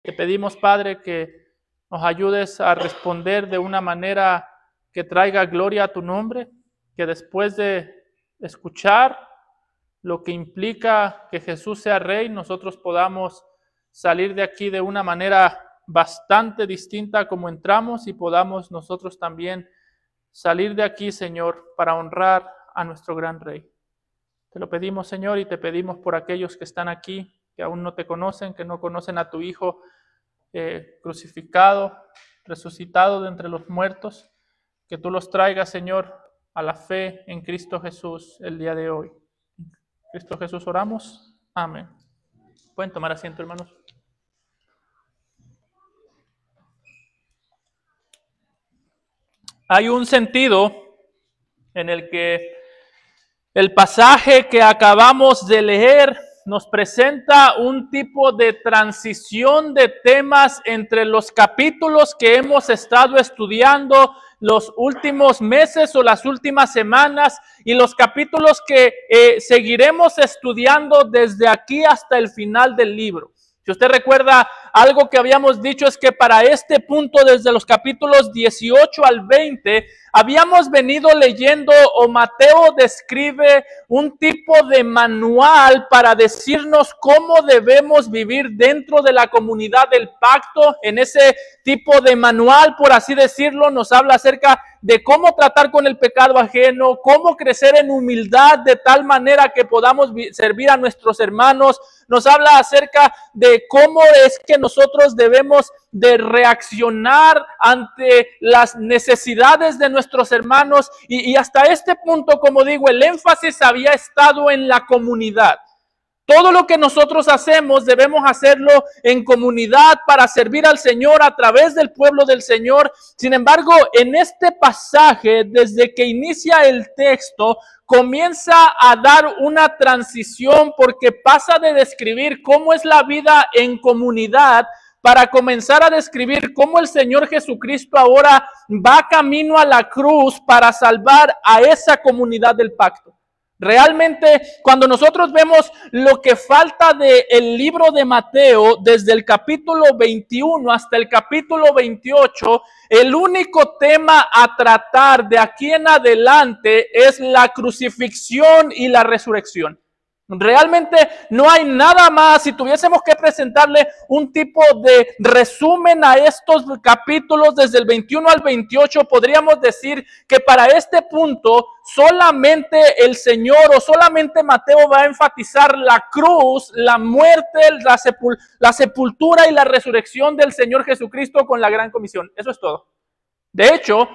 Te pedimos, Padre, que nos ayudes a responder de una manera que traiga gloria a tu nombre, que después de escuchar lo que implica que Jesús sea Rey, nosotros podamos salir de aquí de una manera bastante distinta a como entramos y podamos nosotros también salir de aquí, Señor, para honrar a nuestro gran Rey. Te lo pedimos, Señor, y te pedimos por aquellos que están aquí, que aún no te conocen, que no conocen a tu Hijo crucificado, resucitado de entre los muertos, que tú los traigas, Señor, a la fe en Cristo Jesús el día de hoy. En Cristo Jesús oramos. Amén. Pueden tomar asiento, hermanos. Hay un sentido en el que el pasaje que acabamos de leer nos presenta un tipo de transición de temas entre los capítulos que hemos estado estudiando los últimos meses o las últimas semanas y los capítulos que seguiremos estudiando desde aquí hasta el final del libro. Si usted recuerda, algo que habíamos dicho es que para este punto, desde los capítulos 18 al 20, habíamos venido leyendo, o Mateo describe un tipo de manual para decirnos cómo debemos vivir dentro de la comunidad del pacto. En ese tipo de manual, por así decirlo, nos habla acerca de cómo tratar con el pecado ajeno, cómo crecer en humildad de tal manera que podamos servir a nuestros hermanos. Nos habla acerca de cómo es que nosotros debemos de reaccionar ante las necesidades de nuestros hermanos y hasta este punto, como digo, el énfasis había estado en la comunidad. Todo lo que nosotros hacemos debemos hacerlo en comunidad para servir al Señor a través del pueblo del Señor. Sin embargo, en este pasaje, desde que inicia el texto, comienza a dar una transición porque pasa de describir cómo es la vida en comunidad para comenzar a describir cómo el Señor Jesucristo ahora va camino a la cruz para salvar a esa comunidad del pacto. Realmente, cuando nosotros vemos lo que falta del libro de Mateo, desde el capítulo 21 hasta el capítulo 28, el único tema a tratar de aquí en adelante es la crucifixión y la resurrección. Realmente no hay nada más. Si tuviésemos que presentarle un tipo de resumen a estos capítulos desde el 21 al 28, podríamos decir que para este punto solamente el Señor o solamente Mateo va a enfatizar la cruz, la muerte, la sepultura y la resurrección del Señor Jesucristo con la gran comisión. Eso es todo. De hecho,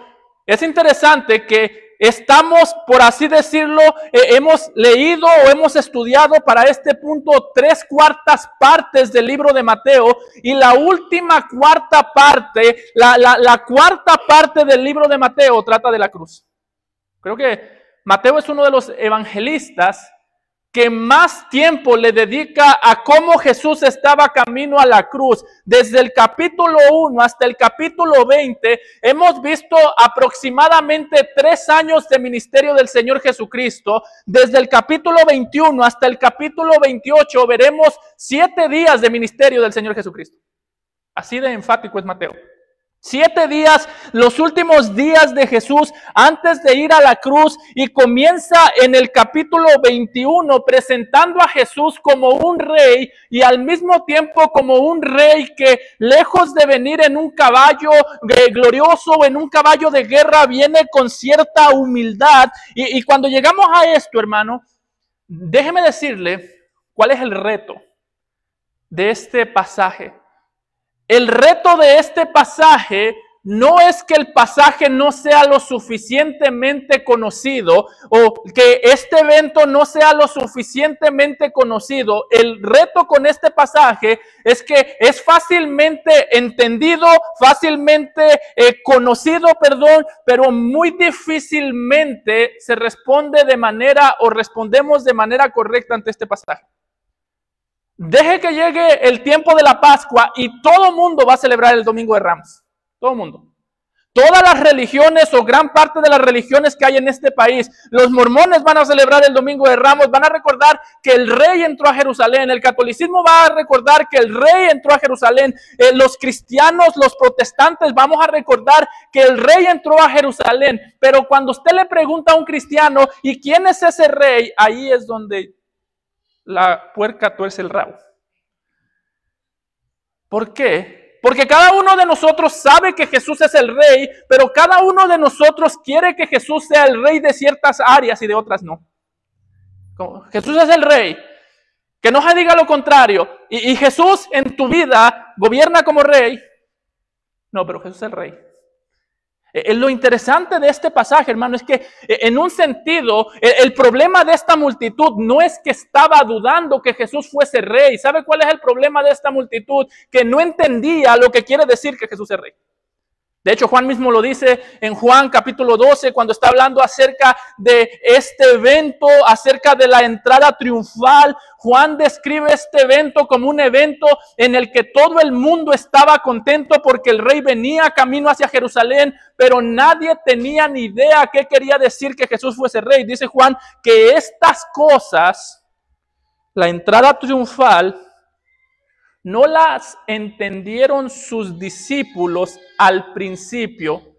es interesante que estamos, por así decirlo, hemos leído o hemos estudiado para este punto 3/4 partes del libro de Mateo y la última cuarta parte, la cuarta parte del libro de Mateo trata de la cruz. Creo que Mateo es uno de los evangelistas que más tiempo le dedica a cómo Jesús estaba camino a la cruz. Desde el capítulo 1 hasta el capítulo 20, hemos visto aproximadamente 3 años de ministerio del Señor Jesucristo. Desde el capítulo 21 hasta el capítulo 28, veremos 7 días de ministerio del Señor Jesucristo. Así de enfático es Mateo. 7 días, los últimos días de Jesús antes de ir a la cruz, y comienza en el capítulo 21 presentando a Jesús como un rey y al mismo tiempo como un rey que, lejos de venir en un caballo glorioso o en un caballo de guerra, viene con cierta humildad. Y cuando llegamos a esto, hermano, déjeme decirle cuál es el reto de este pasaje. El reto de este pasaje no es que el pasaje no sea lo suficientemente conocido o que este evento no sea lo suficientemente conocido. El reto con este pasaje es que es fácilmente entendido, fácilmente conocido, pero muy difícilmente se responde de manera o respondemos de manera correcta ante este pasaje. Deje que llegue el tiempo de la Pascua y todo mundo va a celebrar el Domingo de Ramos. Todo mundo. Todas las religiones o gran parte de las religiones que hay en este país, los mormones van a celebrar el Domingo de Ramos, van a recordar que el rey entró a Jerusalén, el catolicismo va a recordar que el rey entró a Jerusalén, los cristianos, los protestantes vamos a recordar que el rey entró a Jerusalén, pero cuando usted le pregunta a un cristiano, ¿y quién es ese rey? Ahí es donde la puerca tuerce el rabo. ¿Por qué? Porque cada uno de nosotros sabe que Jesús es el rey, pero cada uno de nosotros quiere que Jesús sea el rey de ciertas áreas y de otras no. Como Jesús es el rey, que no se diga lo contrario. Y Jesús en tu vida gobierna como rey. No, pero Jesús es el rey. Lo interesante de este pasaje, hermano, es que en un sentido, el problema de esta multitud no es que estaba dudando que Jesús fuese rey. ¿Sabe cuál es el problema de esta multitud? Que no entendía lo que quiere decir que Jesús es rey. De hecho, Juan mismo lo dice en Juan capítulo 12, cuando está hablando acerca de este evento, acerca de la entrada triunfal. Juan describe este evento como un evento en el que todo el mundo estaba contento porque el rey venía camino hacia Jerusalén, pero nadie tenía ni idea qué quería decir que Jesús fuese rey. Dice Juan que estas cosas, la entrada triunfal, no las entendieron sus discípulos al principio,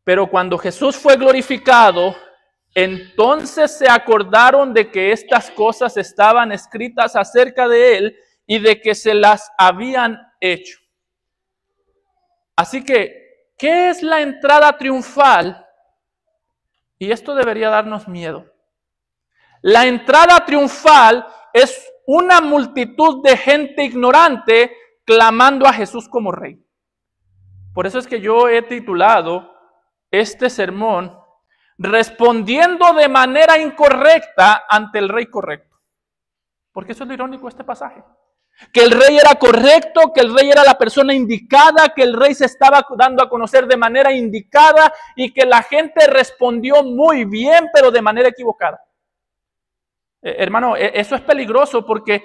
pero cuando Jesús fue glorificado, entonces se acordaron de que estas cosas estaban escritas acerca de él y de que se las habían hecho. Así que, ¿qué es la entrada triunfal? Y esto debería darnos miedo. La entrada triunfal es una multitud de gente ignorante clamando a Jesús como rey. Por eso es que yo he titulado este sermón respondiendo de manera incorrecta ante el rey correcto. Porque eso es lo irónico de este pasaje. Que el rey era correcto, que el rey era la persona indicada, que el rey se estaba dando a conocer de manera indicada y que la gente respondió muy bien, pero de manera equivocada. Hermano, eso es peligroso porque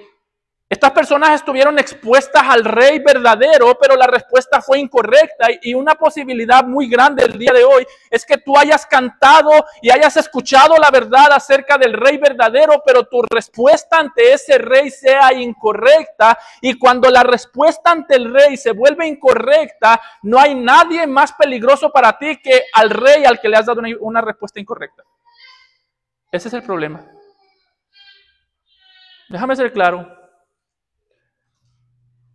estas personas estuvieron expuestas al rey verdadero, pero la respuesta fue incorrecta. Y una posibilidad muy grande el día de hoy es que tú hayas cantado y hayas escuchado la verdad acerca del rey verdadero, pero tu respuesta ante ese rey sea incorrecta. Y cuando la respuesta ante el rey se vuelve incorrecta, no hay nadie más peligroso para ti que al rey al que le has dado una respuesta incorrecta. Ese es el problema. Déjame ser claro.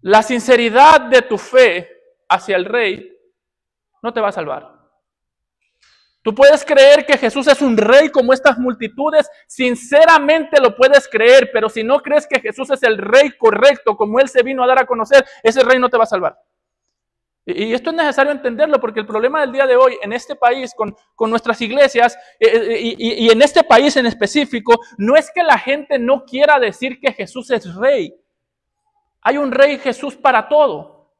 La sinceridad de tu fe hacia el rey no te va a salvar. Tú puedes creer que Jesús es un rey como estas multitudes, sinceramente lo puedes creer, pero si no crees que Jesús es el rey correcto como Él se vino a dar a conocer, ese rey no te va a salvar. Y esto es necesario entenderlo porque el problema del día de hoy en este país, con nuestras iglesias y en este país en específico, no es que la gente no quiera decir que Jesús es rey. Hay un rey Jesús para todo.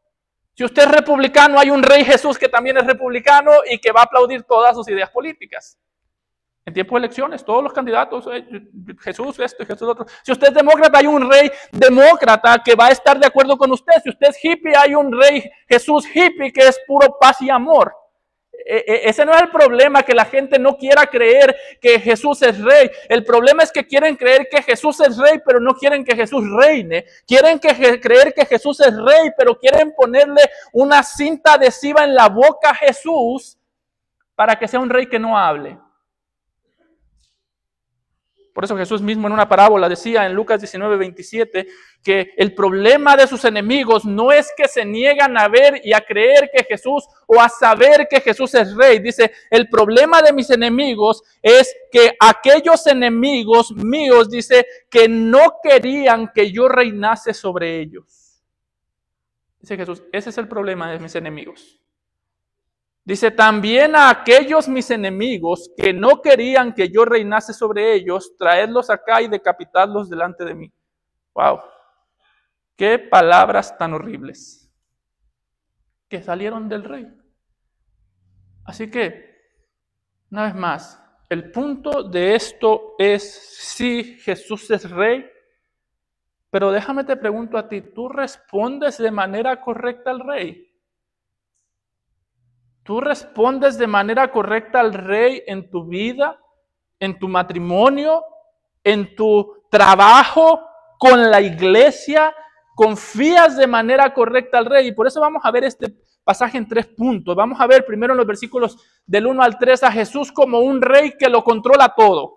Si usted es republicano, hay un rey Jesús que también es republicano y que va a aplaudir todas sus ideas políticas. En tiempo de elecciones, todos los candidatos, Jesús esto y Jesús lo otro. Si usted es demócrata, hay un rey demócrata que va a estar de acuerdo con usted. Si usted es hippie, hay un rey Jesús hippie que es puro paz y amor. Ese no es el problema, que la gente no quiera creer que Jesús es rey. El problema es que quieren creer que Jesús es rey, pero no quieren que Jesús reine. Quieren creer que Jesús es rey, pero quieren ponerle una cinta adhesiva en la boca a Jesús para que sea un rey que no hable. Por eso Jesús mismo en una parábola decía en Lucas 19:27 que el problema de sus enemigos no es que se niegan a ver y a creer que Jesús o a saber que Jesús es rey. Dice, el problema de mis enemigos es que aquellos enemigos míos, dice, que no querían que yo reinase sobre ellos. Dice Jesús, ese es el problema de mis enemigos. Dice, también a aquellos mis enemigos que no querían que yo reinase sobre ellos, traedlos acá y decapitadlos delante de mí. ¡Wow! ¡Qué palabras tan horribles! Que salieron del rey. Así que, una vez más, el punto de esto es, sí, Jesús es rey, pero déjame te pregunto a ti, ¿tú respondes de manera correcta al rey? ¿Tú respondes de manera correcta al Rey en tu vida, en tu matrimonio, en tu trabajo, con la iglesia? ¿Confías de manera correcta al Rey? Y por eso vamos a ver este pasaje en 3 puntos. Vamos a ver primero en los versículos del 1 al 3 a Jesús como un Rey que lo controla todo.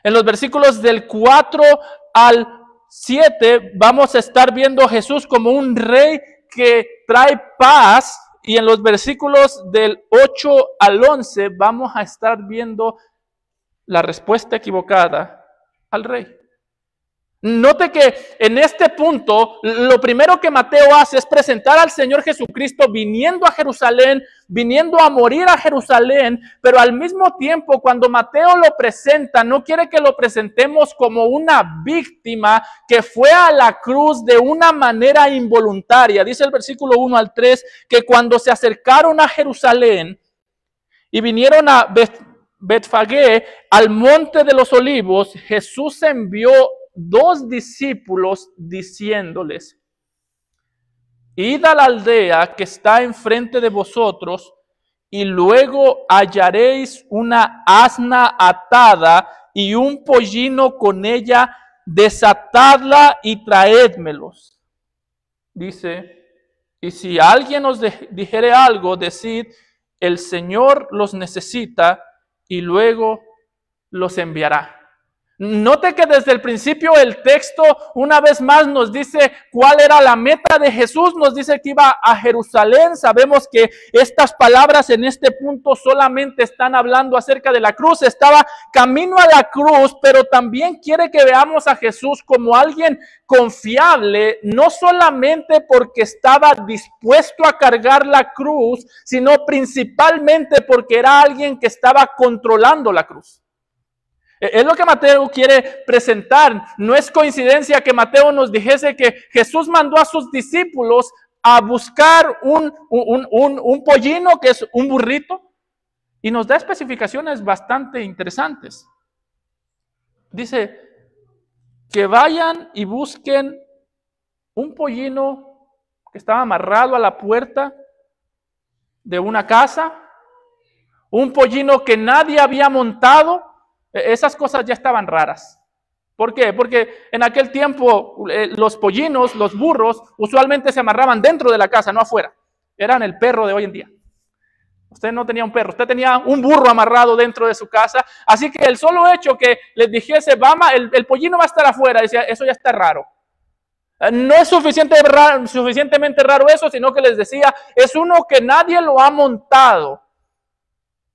En los versículos del 4 al 7 vamos a estar viendo a Jesús como un Rey que trae paz. Y en los versículos del 8 al 11 vamos a estar viendo la respuesta equivocada al Rey. Note que en este punto, lo primero que Mateo hace es presentar al Señor Jesucristo viniendo a Jerusalén, viniendo a morir a Jerusalén, pero al mismo tiempo cuando Mateo lo presenta, no quiere que lo presentemos como una víctima que fue a la cruz de una manera involuntaria. Dice el versículo 1 al 3 que cuando se acercaron a Jerusalén y vinieron a Betfagé, al monte de los olivos, Jesús envió 2 discípulos diciéndoles: id a la aldea que está enfrente de vosotros y luego hallaréis una asna atada y un pollino con ella, desatadla y traédmelos. Dice, y si alguien os dijere algo, decid, el Señor los necesita y luego los enviará. Note que desde el principio el texto una vez más nos dice cuál era la meta de Jesús, nos dice que iba a Jerusalén. Sabemos que estas palabras en este punto solamente están hablando acerca de la cruz, estaba camino a la cruz, pero también quiere que veamos a Jesús como alguien confiable, no solamente porque estaba dispuesto a cargar la cruz, sino principalmente porque era alguien que estaba controlando la cruz. Es lo que Mateo quiere presentar. No es coincidencia que Mateo nos dijese que Jesús mandó a sus discípulos a buscar un pollino, que es un burrito, y nos da especificaciones bastante interesantes. Dice que vayan y busquen un pollino que estaba amarrado a la puerta de una casa, un pollino que nadie había montado. Esas cosas ya estaban raras. ¿Por qué? Porque en aquel tiempo los pollinos, los burros, usualmente se amarraban dentro de la casa, no afuera. Eran el perro de hoy en día. Usted no tenía un perro, usted tenía un burro amarrado dentro de su casa. Así que el solo hecho que les dijese, el pollino va a estar afuera, decía, eso ya está raro. No es suficientemente raro eso, sino que les decía, es uno que nadie lo ha montado.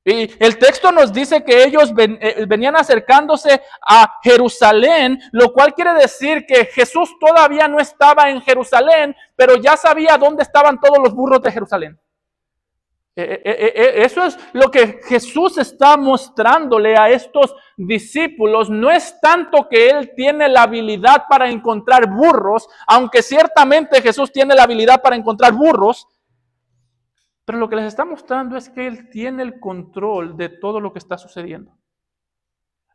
Y el texto nos dice que ellos venían acercándose a Jerusalén, lo cual quiere decir que Jesús todavía no estaba en Jerusalén, pero ya sabía dónde estaban todos los burros de Jerusalén. Eso es lo que Jesús está mostrándole a estos discípulos. No es tanto que Él tiene la habilidad para encontrar burros, aunque ciertamente Jesús tiene la habilidad para encontrar burros, pero lo que les está mostrando es que Él tiene el control de todo lo que está sucediendo.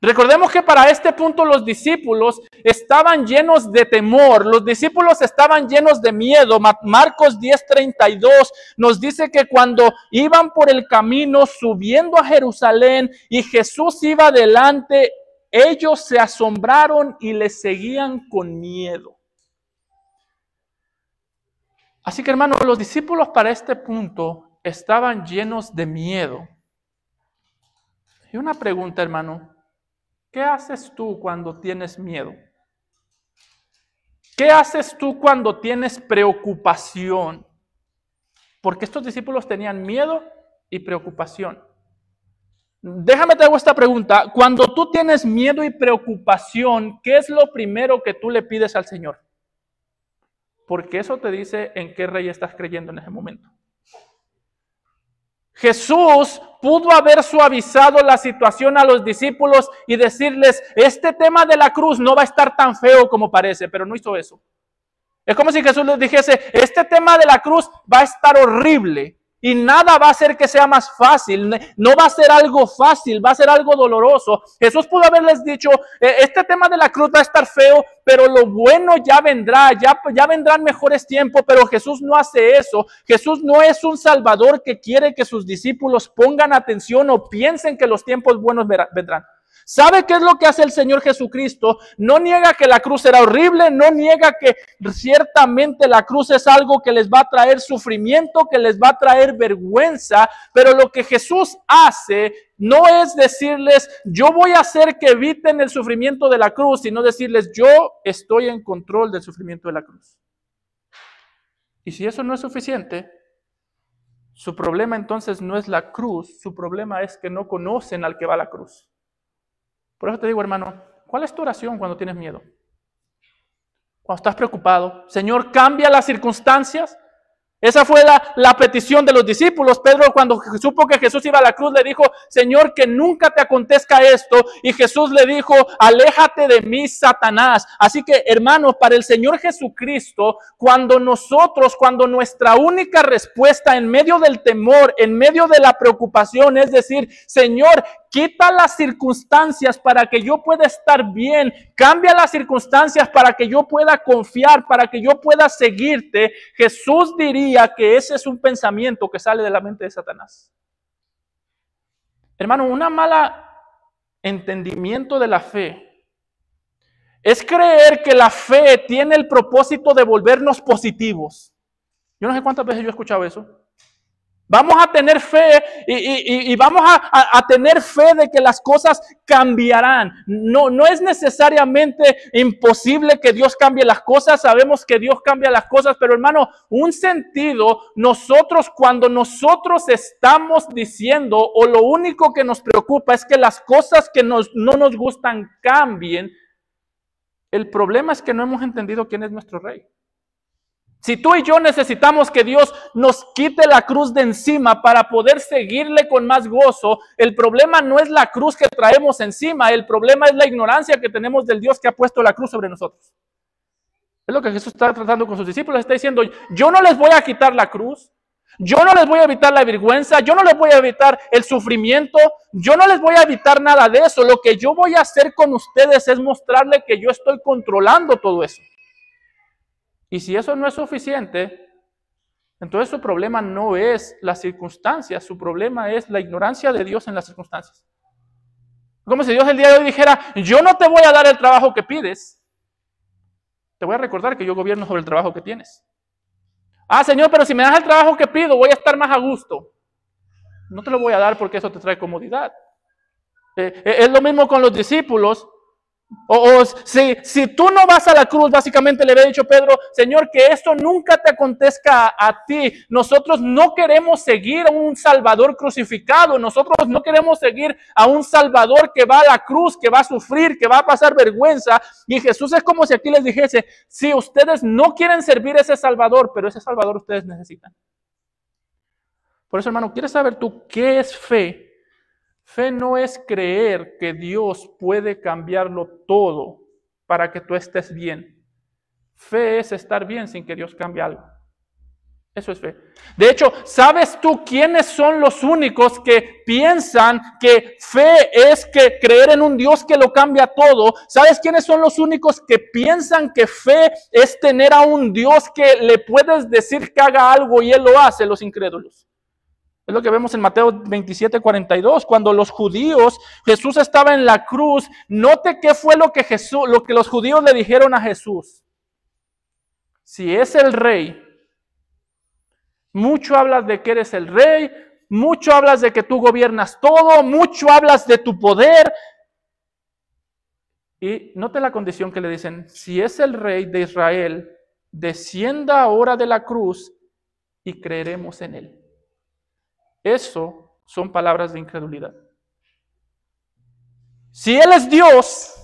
Recordemos que para este punto los discípulos estaban llenos de temor, los discípulos estaban llenos de miedo. Marcos 10:32 nos dice que cuando iban por el camino subiendo a Jerusalén y Jesús iba adelante, ellos se asombraron y le seguían con miedo. Así que, hermanos, los discípulos para este punto estaban llenos de miedo. Y una pregunta, hermano, ¿qué haces tú cuando tienes miedo? ¿Qué haces tú cuando tienes preocupación? Porque estos discípulos tenían miedo y preocupación. Déjame te hago esta pregunta. Cuando tú tienes miedo y preocupación, ¿qué es lo primero que tú le pides al Señor? Porque eso te dice en qué rey estás creyendo en ese momento. Jesús pudo haber suavizado la situación a los discípulos y decirles, este tema de la cruz no va a estar tan feo como parece, pero no hizo eso. Es como si Jesús les dijese, este tema de la cruz va a estar horrible, Y nada va a hacer que sea más fácil. No va a ser algo fácil, va a ser algo doloroso. Jesús pudo haberles dicho, este tema de la cruz va a estar feo, pero lo bueno ya vendrá, ya vendrán mejores tiempos. Pero Jesús no hace eso. Jesús no es un salvador que quiere que sus discípulos pongan atención o piensen que los tiempos buenos vendrán. ¿Sabe qué es lo que hace el Señor Jesucristo? No niega que la cruz era horrible, no niega que ciertamente la cruz es algo que les va a traer sufrimiento, que les va a traer vergüenza, pero lo que Jesús hace no es decirles, yo voy a hacer que eviten el sufrimiento de la cruz, sino decirles, yo estoy en control del sufrimiento de la cruz. Y si eso no es suficiente, su problema entonces no es la cruz, su problema es que no conocen al que va a la cruz. Por eso te digo, hermano, ¿cuál es tu oración cuando tienes miedo? Cuando estás preocupado. Señor, cambia las circunstancias. Esa fue la petición de los discípulos. Pedro, cuando supo que Jesús iba a la cruz, le dijo, Señor, que nunca te acontezca esto. Y Jesús le dijo, aléjate de mí, Satanás. Así que, hermanos, para el Señor Jesucristo, cuando nuestra única respuesta en medio del temor, en medio de la preocupación, es decir, Señor, quita las circunstancias para que yo pueda estar bien. Cambia las circunstancias para que yo pueda confiar, para que yo pueda seguirte. Jesús diría que ese es un pensamiento que sale de la mente de Satanás. Hermano, una mala entendimiento de la fe es creer que la fe tiene el propósito de volvernos positivos. Yo no sé cuántas veces yo he escuchado eso. Vamos a tener fe y vamos a tener fe de que las cosas cambiarán. No es necesariamente imposible que Dios cambie las cosas. Sabemos que Dios cambia las cosas, pero hermano, un sentido, cuando nosotros estamos diciendo o lo único que nos preocupa es que las cosas que no nos gustan cambien, el problema es que no hemos entendido quién es nuestro Rey. Si tú y yo necesitamos que Dios nos quite la cruz de encima para poder seguirle con más gozo, el problema no es la cruz que traemos encima, el problema es la ignorancia que tenemos del Dios que ha puesto la cruz sobre nosotros. Es lo que Jesús está tratando con sus discípulos, está diciendo, yo no les voy a quitar la cruz, yo no les voy a evitar la vergüenza, yo no les voy a evitar el sufrimiento, yo no les voy a evitar nada de eso. Lo que yo voy a hacer con ustedes es mostrarles que yo estoy controlando todo eso. Y si eso no es suficiente, entonces su problema no es las circunstancias, su problema es la ignorancia de Dios en las circunstancias. Como si Dios el día de hoy dijera, yo no te voy a dar el trabajo que pides, te voy a recordar que yo gobierno sobre el trabajo que tienes. Ah, Señor, pero si me das el trabajo que pido, voy a estar más a gusto. No te lo voy a dar porque eso te trae comodidad. Es lo mismo con los discípulos. Si tú no vas a la cruz, básicamente le había dicho Pedro, Señor, que esto nunca te acontezca a ti. Nosotros no queremos seguir a un Salvador crucificado. Nosotros no queremos seguir a un Salvador que va a la cruz, que va a sufrir, que va a pasar vergüenza. Y Jesús es como si aquí les dijese, si ustedes no quieren servir a ese Salvador, pero ese Salvador ustedes necesitan. Por eso, hermano, ¿quieres saber tú qué es fe? Fe no es creer que Dios puede cambiarlo todo para que tú estés bien. Fe es estar bien sin que Dios cambie algo. Eso es fe. De hecho, ¿sabes tú quiénes son los únicos que piensan que fe es que creer en un Dios que lo cambia todo? ¿Sabes quiénes son los únicos que piensan que fe es tener a un Dios que le puedes decir que haga algo y Él lo hace? Los incrédulos. Es lo que vemos en Mateo 27:42, cuando los judíos, Jesús estaba en la cruz. Note qué fue lo que los judíos le dijeron a Jesús. Si es el rey, mucho hablas de que eres el rey, mucho hablas de que tú gobiernas todo, mucho hablas de tu poder. Y note la condición que le dicen, si es el rey de Israel, descienda ahora de la cruz y creeremos en él. Eso son palabras de incredulidad. Si Él es Dios,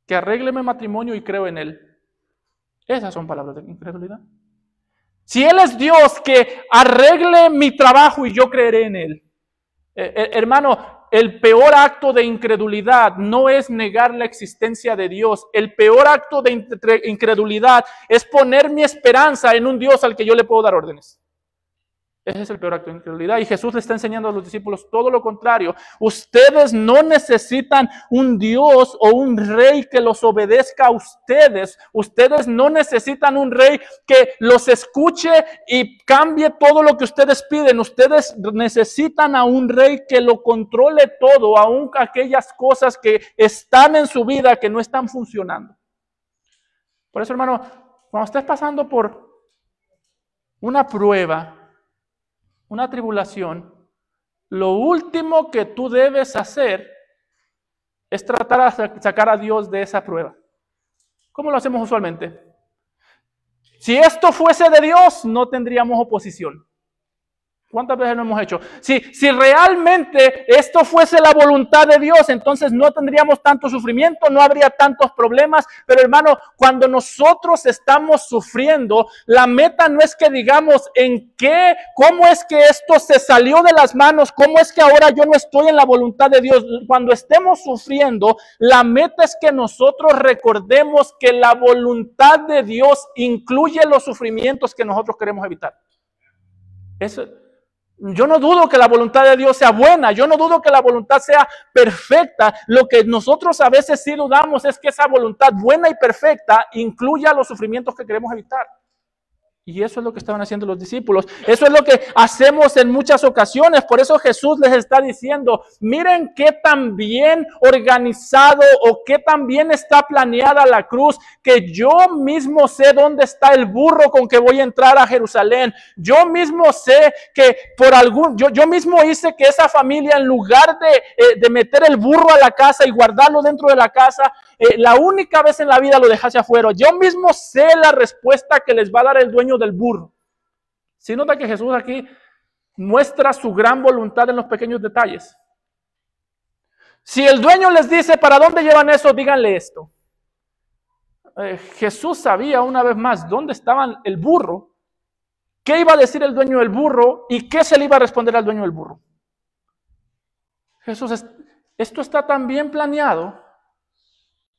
que arregle mi matrimonio y creo en Él. Esas son palabras de incredulidad. Si Él es Dios, que arregle mi trabajo y yo creeré en Él. Hermano, el peor acto de incredulidad no es negar la existencia de Dios. El peor acto de incredulidad es poner mi esperanza en un Dios al que yo le puedo dar órdenes. Ese es el peor acto de incredulidad. Y Jesús le está enseñando a los discípulos todo lo contrario. Ustedes no necesitan un Dios o un rey que los obedezca a ustedes. Ustedes no necesitan un rey que los escuche y cambie todo lo que ustedes piden. Ustedes necesitan a un rey que lo controle todo, aun aquellas cosas que están en su vida que no están funcionando. Por eso, hermano, cuando estés pasando por una prueba, una tribulación, lo último que tú debes hacer es tratar de sacar a Dios de esa prueba. ¿Cómo lo hacemos usualmente? Si esto fuese de Dios, no tendríamos oposición. ¿Cuántas veces lo hemos hecho? Si realmente esto fuese la voluntad de Dios, entonces no tendríamos tanto sufrimiento, no habría tantos problemas. Pero hermano, cuando nosotros estamos sufriendo, la meta no es que digamos cómo es que esto se salió de las manos, cómo es que ahora yo no estoy en la voluntad de Dios. Cuando estemos sufriendo, la meta es que nosotros recordemos que la voluntad de Dios incluye los sufrimientos que nosotros queremos evitar. Yo no dudo que la voluntad de Dios sea buena, yo no dudo que la voluntad sea perfecta. Lo que nosotros a veces sí dudamos es que esa voluntad buena y perfecta incluya los sufrimientos que queremos evitar. Y eso es lo que estaban haciendo los discípulos. Eso es lo que hacemos en muchas ocasiones. Por eso Jesús les está diciendo, miren qué tan bien organizado o qué tan bien está planeada la cruz, que yo mismo sé dónde está el burro con que voy a entrar a Jerusalén. Yo mismo sé que yo mismo hice que esa familia, en lugar de meter el burro a la casa y guardarlo dentro de la casa, la única vez en la vida lo dejase afuera. Yo mismo sé la respuesta que les va a dar el dueño del burro. ¿Sí nota que Jesús aquí muestra su gran voluntad en los pequeños detalles? Si el dueño les dice, ¿para dónde llevan eso? Díganle esto. Jesús sabía una vez más dónde estaba el burro, qué iba a decir el dueño del burro y qué se le iba a responder al dueño del burro. Esto está tan bien planeado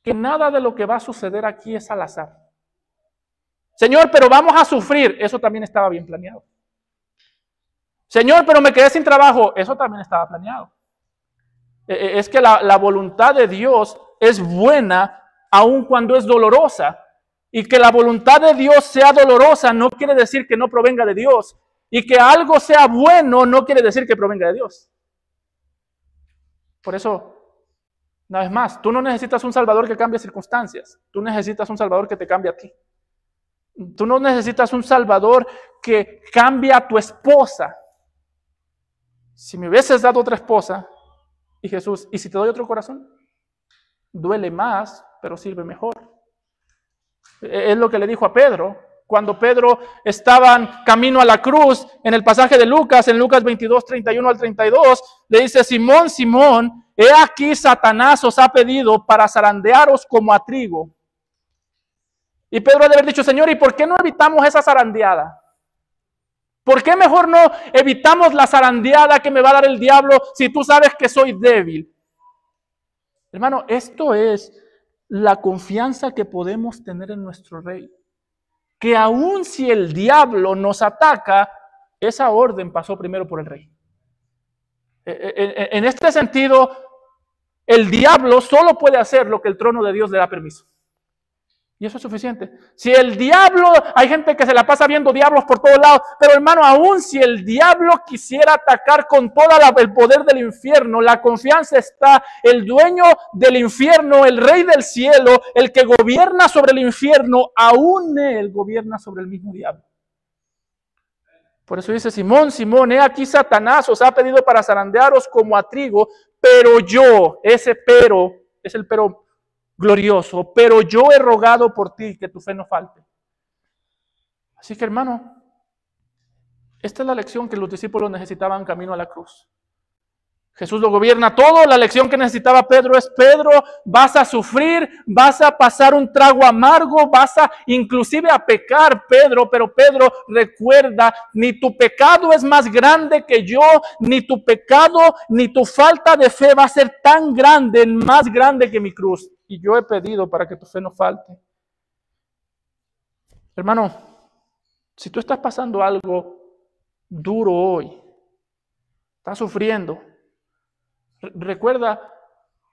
que nada de lo que va a suceder aquí es al azar. Señor, pero vamos a sufrir. Eso también estaba bien planeado. Señor, pero me quedé sin trabajo. Eso también estaba planeado. Es que la voluntad de Dios es buena aun cuando es dolorosa. Y que la voluntad de Dios sea dolorosa no quiere decir que no provenga de Dios. Y que algo sea bueno no quiere decir que provenga de Dios. Por eso, una vez más, tú no necesitas un Salvador que cambie circunstancias. Tú necesitas un Salvador que te cambie a ti. Tú no necesitas un Salvador que cambie a tu esposa. Si me hubieses dado otra esposa, y Jesús, ¿y si te doy otro corazón? Duele más, pero sirve mejor. Es lo que le dijo a Pedro. Cuando Pedro estaba camino a la cruz, en el pasaje de Lucas, en Lucas 22, 31 al 32, le dice, Simón, Simón, he aquí Satanás os ha pedido para zarandearos como a trigo. Y Pedro ha de haber dicho, Señor, ¿y por qué no evitamos esa zarandeada? ¿Por qué mejor no evitamos la zarandeada que me va a dar el diablo si tú sabes que soy débil? Hermano, esto es la confianza que podemos tener en nuestro Rey. Que aun si el diablo nos ataca, esa orden pasó primero por el Rey. En este sentido, el diablo solo puede hacer lo que el trono de Dios le da permiso. Y eso es suficiente. Si el diablo, hay gente que se la pasa viendo diablos por todos lados, pero hermano, aún si el diablo quisiera atacar con todo el poder del infierno, la confianza está, el dueño del infierno, el rey del cielo, el que gobierna sobre el infierno, aún él gobierna sobre el mismo diablo. Por eso dice Simón, Simón, he aquí Satanás os ha pedido para zarandearos como a trigo, pero yo, ese pero, es el pero glorioso, pero yo he rogado por ti que tu fe no falte. Así que hermano, esta es la lección que los discípulos necesitaban camino a la cruz. Jesús lo gobierna todo. La lección que necesitaba Pedro es, Pedro, vas a sufrir, vas a pasar un trago amargo, vas a inclusive a pecar, Pedro, pero Pedro, recuerda, ni tu pecado es más grande que yo, ni tu pecado, ni tu falta de fe va a ser tan grande, más grande que mi cruz. Y yo he pedido para que tu fe no falte. Hermano, si tú estás pasando algo duro hoy. Está sufriendo. Recuerda,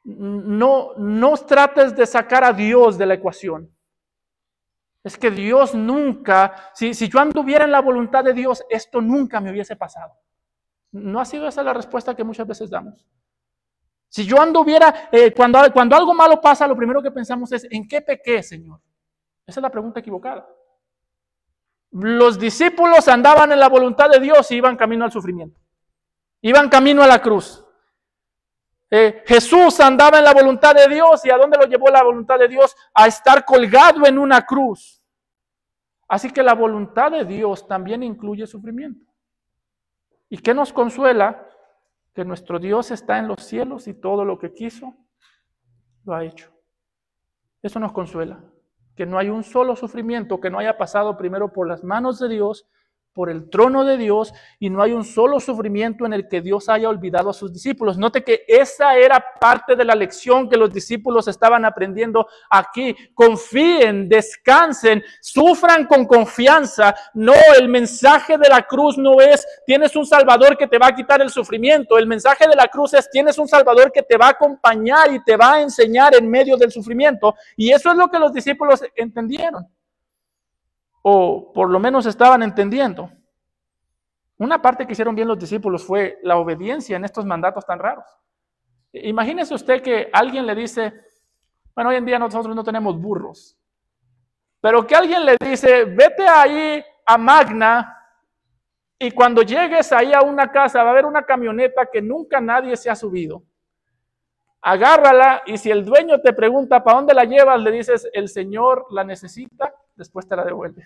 no trates de sacar a Dios de la ecuación. Es que Dios nunca, si yo anduviera en la voluntad de Dios, esto nunca me hubiese pasado. No ha sido esa la respuesta que muchas veces damos. Si yo anduviera, cuando algo malo pasa, lo primero que pensamos es, ¿en qué pequé, Señor? Esa es la pregunta equivocada. Los discípulos andaban en la voluntad de Dios y iban camino al sufrimiento. Iban camino a la cruz. Jesús andaba en la voluntad de Dios, ¿y a dónde lo llevó la voluntad de Dios? A estar colgado en una cruz. Así que la voluntad de Dios también incluye sufrimiento. ¿Y qué nos consuela? Que nuestro Dios está en los cielos y todo lo que quiso, lo ha hecho. Eso nos consuela. Que no hay un solo sufrimiento que no haya pasado primero por las manos de Dios, por el trono de Dios, y no hay un solo sufrimiento en el que Dios haya olvidado a sus discípulos. Note que esa era parte de la lección que los discípulos estaban aprendiendo aquí. Confíen, descansen, sufran con confianza. No, el mensaje de la cruz no es tienes un Salvador que te va a quitar el sufrimiento. El mensaje de la cruz es tienes un Salvador que te va a acompañar y te va a enseñar en medio del sufrimiento. Y eso es lo que los discípulos entendieron. O por lo menos estaban entendiendo. Una parte que hicieron bien los discípulos fue la obediencia en estos mandatos tan raros. Imagínese usted que alguien le dice, bueno, hoy en día nosotros no tenemos burros, pero que alguien le dice, vete ahí a Magna y cuando llegues ahí a una casa va a haber una camioneta que nunca nadie se ha subido. Agárrala y si el dueño te pregunta ¿para dónde la llevas? Le dices, el Señor la necesita, después te la devuelve.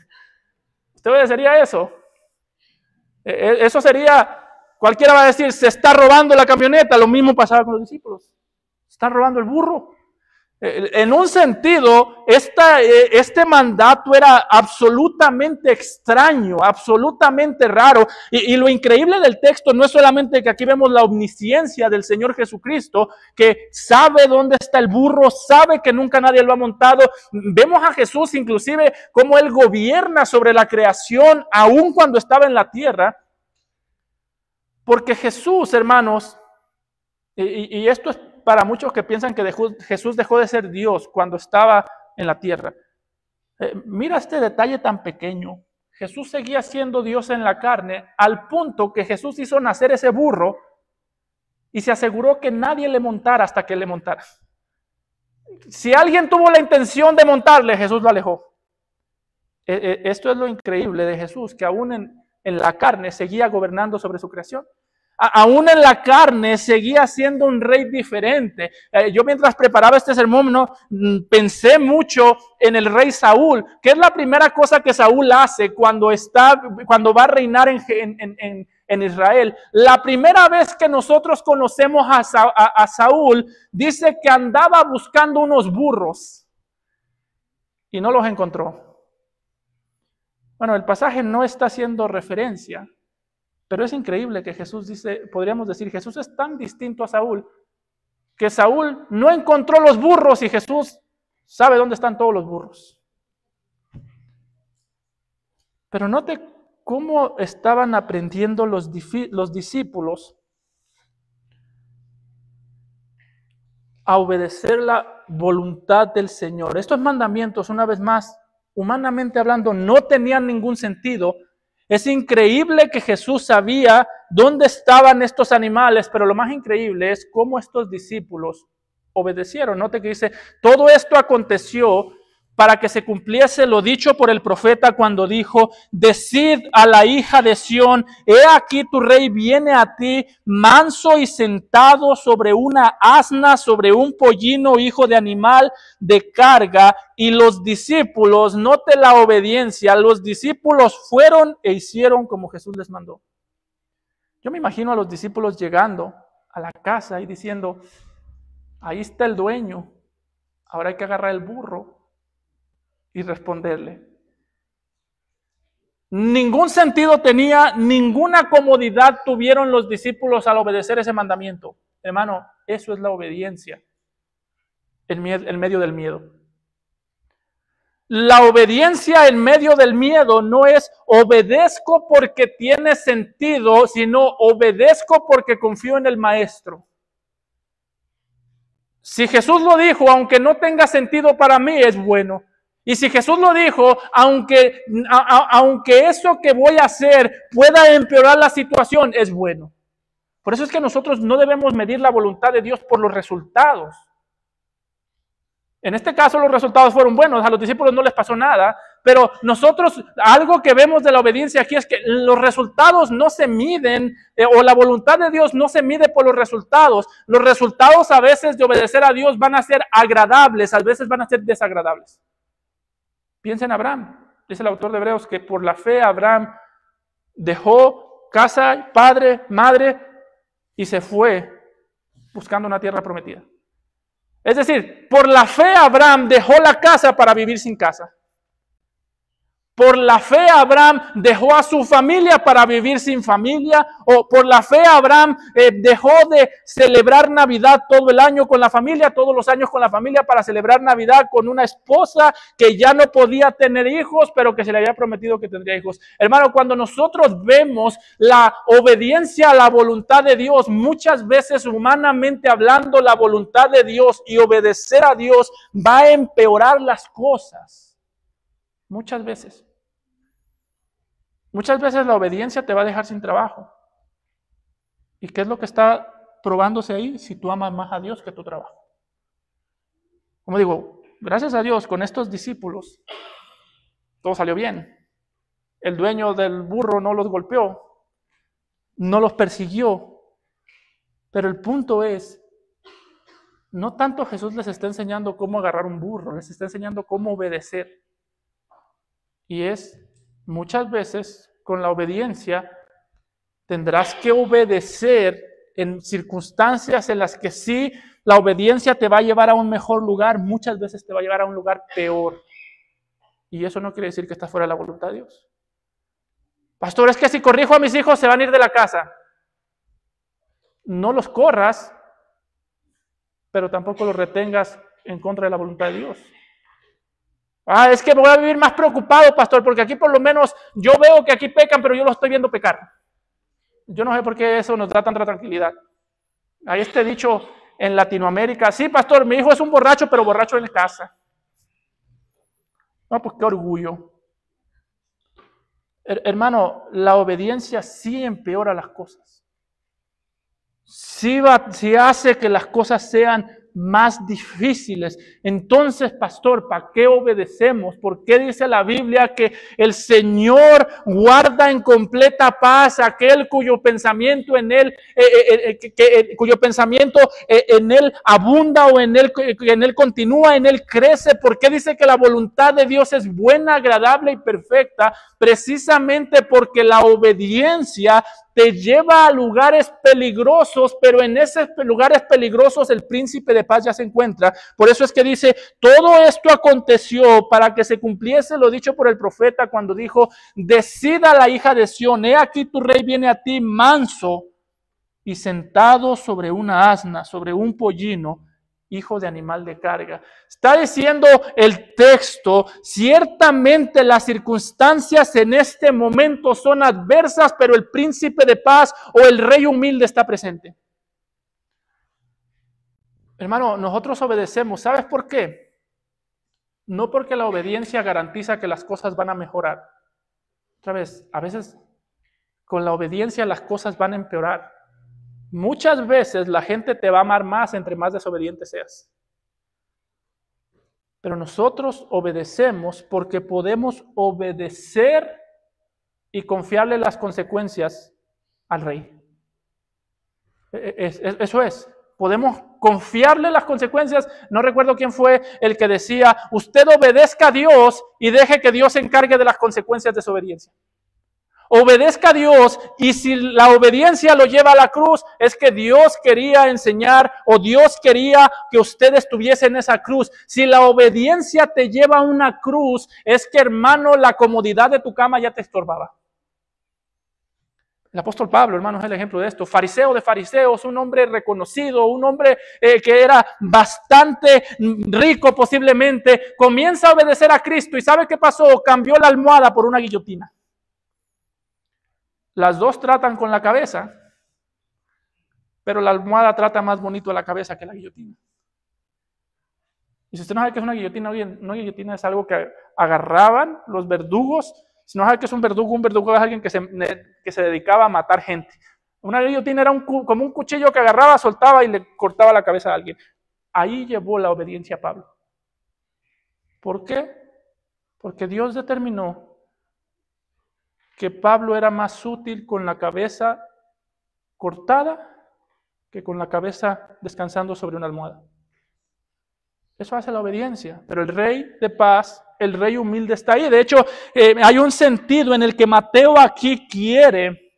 ¿Usted obedecería eso? Eso sería, cualquiera va a decir, se está robando la camioneta. Lo mismo pasaba con los discípulos. Se están robando el burro. En un sentido, este mandato era absolutamente extraño, absolutamente raro. Y lo increíble del texto no es solamente que aquí vemos la omnisciencia del Señor Jesucristo, que sabe dónde está el burro, sabe que nunca nadie lo ha montado. Vemos a Jesús inclusive cómo Él gobierna sobre la creación, aun cuando estaba en la tierra. Porque Jesús, hermanos, y esto es para muchos que piensan que Jesús dejó de ser Dios cuando estaba en la tierra. Mira este detalle tan pequeño. Jesús seguía siendo Dios en la carne al punto que Jesús hizo nacer ese burro y se aseguró que nadie le montara hasta que él le montara. Si alguien tuvo la intención de montarle, Jesús lo alejó. Esto es lo increíble de Jesús, que aún en la carne seguía gobernando sobre su creación. Aún en la carne seguía siendo un rey diferente. Yo mientras preparaba este sermón pensé mucho en el rey Saúl, que es la primera cosa que Saúl hace cuando va a reinar en Israel. La primera vez que nosotros conocemos a Saúl, dice que andaba buscando unos burros y no los encontró. Bueno, el pasaje no está haciendo referencia, pero es increíble que Jesús dice, podríamos decir, Jesús es tan distinto a Saúl, que Saúl no encontró los burros y Jesús sabe dónde están todos los burros. Pero note cómo estaban aprendiendo los discípulos a obedecer la voluntad del Señor. Estos mandamientos, una vez más, humanamente hablando, no tenían ningún sentido. Es increíble que Jesús sabía dónde estaban estos animales, pero lo más increíble es cómo estos discípulos obedecieron. Note que dice, todo esto aconteció para que se cumpliese lo dicho por el profeta cuando dijo, decid a la hija de Sión, he aquí tu rey viene a ti, manso y sentado sobre una asna, sobre un pollino, hijo de animal de carga. Y los discípulos, note la obediencia, los discípulos fueron e hicieron como Jesús les mandó. Yo me imagino a los discípulos llegando a la casa y diciendo, ahí está el dueño, ahora hay que agarrar el burro y responderle. Ningún sentido tenía, ninguna comodidad tuvieron los discípulos al obedecer ese mandamiento. Hermano, eso es la obediencia en medio del miedo. La obediencia en medio del miedo no es obedezco porque tiene sentido, sino obedezco porque confío en el Maestro. Si Jesús lo dijo, aunque no tenga sentido para mí, es bueno. Y si Jesús lo dijo, aunque eso que voy a hacer pueda empeorar la situación, es bueno. Por eso es que nosotros no debemos medir la voluntad de Dios por los resultados. En este caso los resultados fueron buenos, a los discípulos no les pasó nada, pero nosotros, algo que vemos de la obediencia aquí es que los resultados no se miden, o la voluntad de Dios no se mide por los resultados. Los resultados a veces de obedecer a Dios van a ser agradables, a veces van a ser desagradables. Piensa en Abraham, dice el autor de Hebreos que por la fe Abraham dejó casa, padre, madre y se fue buscando una tierra prometida. Es decir, por la fe Abraham dejó la casa para vivir sin casa. Por la fe Abraham dejó a su familia para vivir sin familia. O por la fe Abraham dejó de celebrar Navidad todo el año con la familia, todos los años con la familia, para celebrar Navidad con una esposa que ya no podía tener hijos, pero que se le había prometido que tendría hijos. Hermano, cuando nosotros vemos la obediencia a la voluntad de Dios, muchas veces humanamente hablando, la voluntad de Dios y obedecer a Dios va a empeorar las cosas. Muchas veces. Muchas veces la obediencia te va a dejar sin trabajo. ¿Y qué es lo que está probándose ahí? Si tú amas más a Dios que tu trabajo. Como digo, gracias a Dios con estos discípulos todo salió bien. El dueño del burro no los golpeó, no los persiguió. Pero el punto es, no tanto Jesús les está enseñando cómo agarrar un burro, les está enseñando cómo obedecer. Y es, muchas veces, con la obediencia, tendrás que obedecer en circunstancias en las que sí, la obediencia te va a llevar a un mejor lugar, muchas veces te va a llevar a un lugar peor. Y eso no quiere decir que estás fuera de la voluntad de Dios. Pastor, es que si corrijo a mis hijos se van a ir de la casa. No los corras, pero tampoco los retengas en contra de la voluntad de Dios. Es que voy a vivir más preocupado, pastor, porque aquí por lo menos yo veo que aquí pecan, pero yo los estoy viendo pecar. Yo no sé por qué eso nos da tanta tranquilidad. Hay este dicho en Latinoamérica, sí, pastor, mi hijo es un borracho, pero borracho en casa. No, pues qué orgullo. Hermano, la obediencia sí empeora las cosas. Sí hace que las cosas sean más difíciles. Entonces, pastor, ¿para qué obedecemos? ¿Por qué dice la Biblia que el Señor guarda en completa paz aquel cuyo pensamiento en él, en él abunda o en él continúa, en él crece? ¿Por qué dice que la voluntad de Dios es buena, agradable y perfecta? Precisamente porque la obediencia te lleva a lugares peligrosos, pero en esos lugares peligrosos el príncipe de paz ya se encuentra. Por eso es que dice, todo esto aconteció para que se cumpliese lo dicho por el profeta cuando dijo, decida la hija de Sión, he aquí tu rey viene a ti manso y sentado sobre una asna, sobre un pollino, hijo de animal de carga. Está diciendo el texto, ciertamente las circunstancias en este momento son adversas, pero el príncipe de paz o el rey humilde está presente. Hermano, nosotros obedecemos. ¿Sabes por qué? No porque la obediencia garantiza que las cosas van a mejorar. Otra vez, a veces con la obediencia las cosas van a empeorar. Muchas veces la gente te va a amar más entre más desobediente seas. Pero nosotros obedecemos porque podemos obedecer y confiarle las consecuencias al rey. Eso es. Podemos confiarle las consecuencias. No recuerdo quién fue el que decía, usted obedezca a Dios y deje que Dios se encargue de las consecuencias de su obediencia. Obedezca a Dios, y si la obediencia lo lleva a la cruz, es que Dios quería enseñar o Dios quería que usted estuviese en esa cruz. Si la obediencia te lleva a una cruz, es que, hermano, la comodidad de tu cama ya te estorbaba. El apóstol Pablo, hermanos, es el ejemplo de esto. Fariseo de fariseos, un hombre reconocido, un hombre que era bastante rico posiblemente, comienza a obedecer a Cristo y ¿sabe qué pasó? Cambió la almohada por una guillotina. Las dos tratan con la cabeza, pero la almohada trata más bonito a la cabeza que la guillotina. Y si usted no sabe qué es una guillotina es algo que agarraban los verdugos. Si no sabe qué es un verdugo es alguien que se dedicaba a matar gente. Una guillotina era como un cuchillo que agarraba, soltaba y le cortaba la cabeza a alguien. Ahí llevó la obediencia a Pablo. ¿Por qué? Porque Dios determinó que Pablo era más útil con la cabeza cortada que con la cabeza descansando sobre una almohada. Eso hace la obediencia. Pero el rey de paz, el rey humilde está ahí. De hecho, hay un sentido en el que Mateo aquí quiere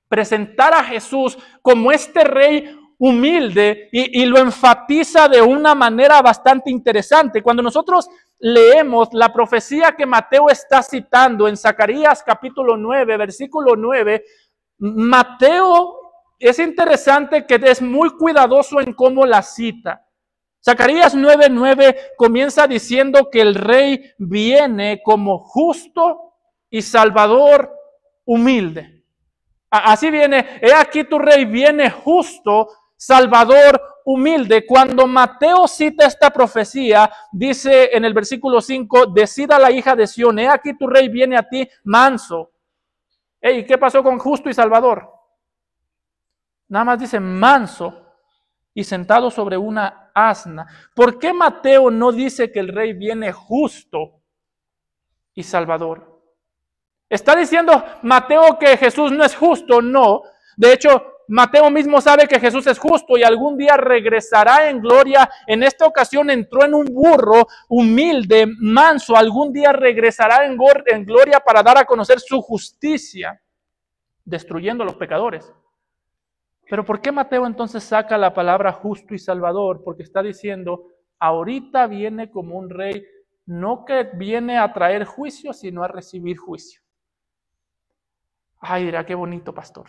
presentar a Jesús como este rey humilde y lo enfatiza de una manera bastante interesante. Cuando nosotros leemos la profecía que Mateo está citando en Zacarías capítulo 9, versículo 9, Mateo es interesante que es muy cuidadoso en cómo la cita. Zacarías 9:9 comienza diciendo que el rey viene como justo y salvador humilde. Así viene, he aquí tu rey viene justo, salvador humilde. Cuando Mateo cita esta profecía, dice en el versículo 5, decida la hija de Sión, he aquí tu rey viene a ti manso. ¿Y qué pasó con justo y salvador? Nada más dice manso y sentado sobre una asna. ¿Por qué Mateo no dice que el rey viene justo y salvador? ¿Está diciendo Mateo que Jesús no es justo? No. De hecho, Mateo mismo sabe que Jesús es justo y algún día regresará en gloria. En esta ocasión entró en un burro humilde, manso. Algún día regresará en gloria para dar a conocer su justicia, destruyendo a los pecadores. Pero ¿por qué Mateo entonces saca la palabra justo y salvador? Porque está diciendo, ahorita viene como un rey, no que viene a traer juicio, sino a recibir juicio. Ay, dirá, qué bonito, pastor.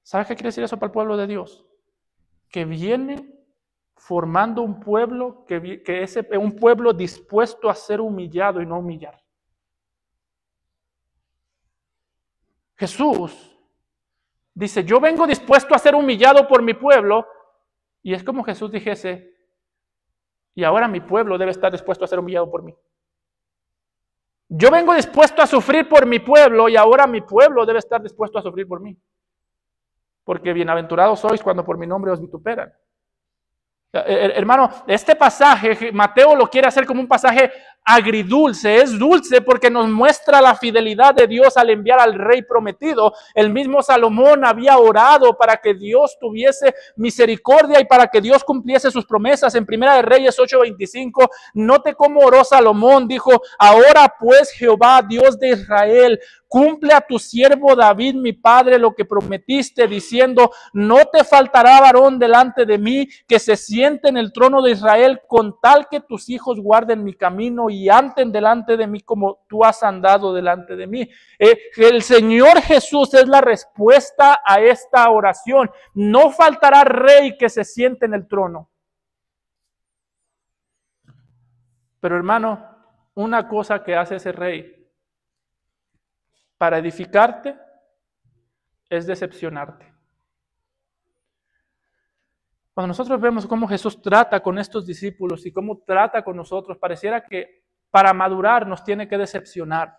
¿Sabes qué quiere decir eso para el pueblo de Dios? Que viene formando un pueblo, que es un pueblo dispuesto a ser humillado y no humillar. Jesús dice, yo vengo dispuesto a ser humillado por mi pueblo, y es como Jesús dijese, y ahora mi pueblo debe estar dispuesto a ser humillado por mí. Yo vengo dispuesto a sufrir por mi pueblo, y ahora mi pueblo debe estar dispuesto a sufrir por mí. Porque bienaventurados sois cuando por mi nombre os vituperan. Hermano, este pasaje, Mateo lo quiere hacer como un pasaje agridulce. Es dulce porque nos muestra la fidelidad de Dios al enviar al rey prometido. El mismo Salomón había orado para que Dios tuviese misericordia y para que Dios cumpliese sus promesas. En Primera de Reyes 8:25, note cómo oró Salomón. Dijo, ahora pues Jehová, Dios de Israel, cumple a tu siervo David, mi padre, lo que prometiste, diciendo, no te faltará varón delante de mí que se siente en el trono de Israel, con tal que tus hijos guarden mi camino y anden delante de mí como tú has andado delante de mí. El Señor Jesús es la respuesta a esta oración. No faltará rey que se siente en el trono. Pero hermano, una cosa que hace ese rey para edificarte es decepcionarte. Cuando nosotros vemos cómo Jesús trata con estos discípulos y cómo trata con nosotros, pareciera que para madurar nos tiene que decepcionar.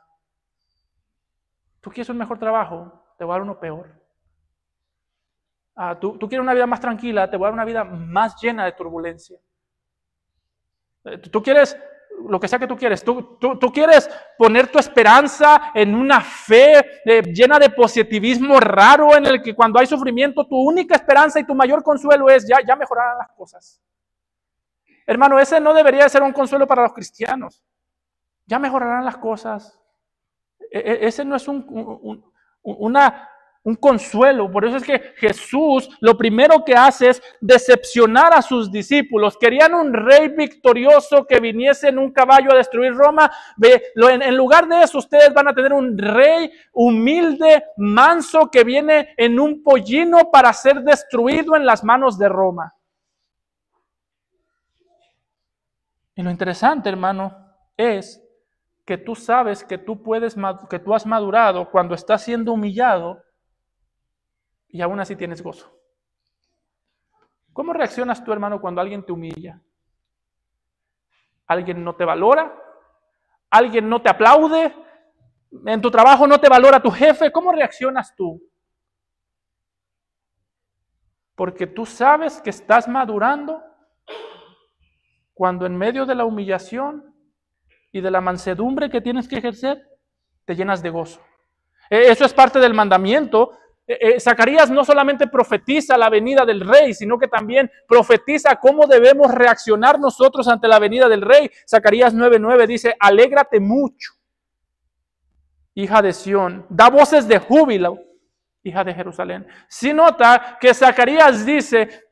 ¿Tú quieres un mejor trabajo? Te voy a dar uno peor. ¿Tú quieres una vida más tranquila? Te voy a dar una vida más llena de turbulencia. ¿Tú quieres lo que sea que tú quieres? ¿Tú quieres poner tu esperanza en una fe llena de positivismo raro en el que cuando hay sufrimiento tu única esperanza y tu mayor consuelo es ya mejorarán las cosas? Hermano, ese no debería ser un consuelo para los cristianos. Ya mejorarán las cosas. Ese no es una un consuelo. Por eso es que Jesús lo primero que hace es decepcionar a sus discípulos. Querían un rey victorioso que viniese en un caballo a destruir Roma. En lugar de eso, ustedes van a tener un rey humilde, manso, que viene en un pollino para ser destruido en las manos de Roma. Y lo interesante, hermano, es que tú sabes que tú has madurado cuando estás siendo humillado y aún así tienes gozo. ¿Cómo reaccionas tú, hermano, cuando alguien te humilla? ¿Alguien no te valora? ¿Alguien no te aplaude? ¿En tu trabajo no te valora tu jefe? ¿Cómo reaccionas tú? Porque tú sabes que estás madurando cuando en medio de la humillación y de la mansedumbre que tienes que ejercer, te llenas de gozo. Eso es parte del mandamiento. Zacarías no solamente profetiza la venida del rey, sino que también profetiza cómo debemos reaccionar nosotros ante la venida del rey. Zacarías 9:9 dice: alégrate mucho, hija de Sión, da voces de júbilo, hija de Jerusalén. Si nota que Zacarías dice,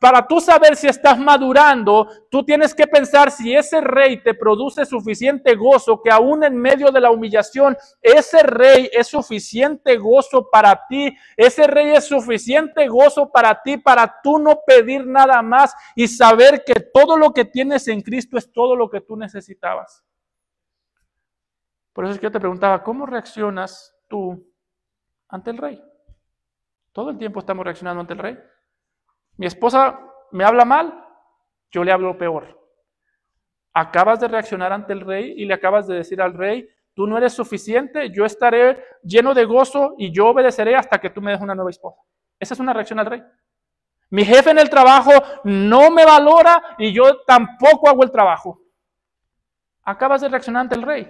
para tú saber si estás madurando, tú tienes que pensar si ese rey te produce suficiente gozo, que aún en medio de la humillación, ese rey es suficiente gozo para ti. Ese rey es suficiente gozo para ti, para tú no pedir nada más y saber que todo lo que tienes en Cristo es todo lo que tú necesitabas. Por eso es que yo te preguntaba, ¿cómo reaccionas tú ante el rey? Todo el tiempo estamos reaccionando ante el rey. Mi esposa me habla mal, yo le hablo peor. Acabas de reaccionar ante el rey y le acabas de decir al rey: tú no eres suficiente, yo estaré lleno de gozo y yo obedeceré hasta que tú me des una nueva esposa. Esa es una reacción al rey. Mi jefe en el trabajo no me valora y yo tampoco hago el trabajo. Acabas de reaccionar ante el rey.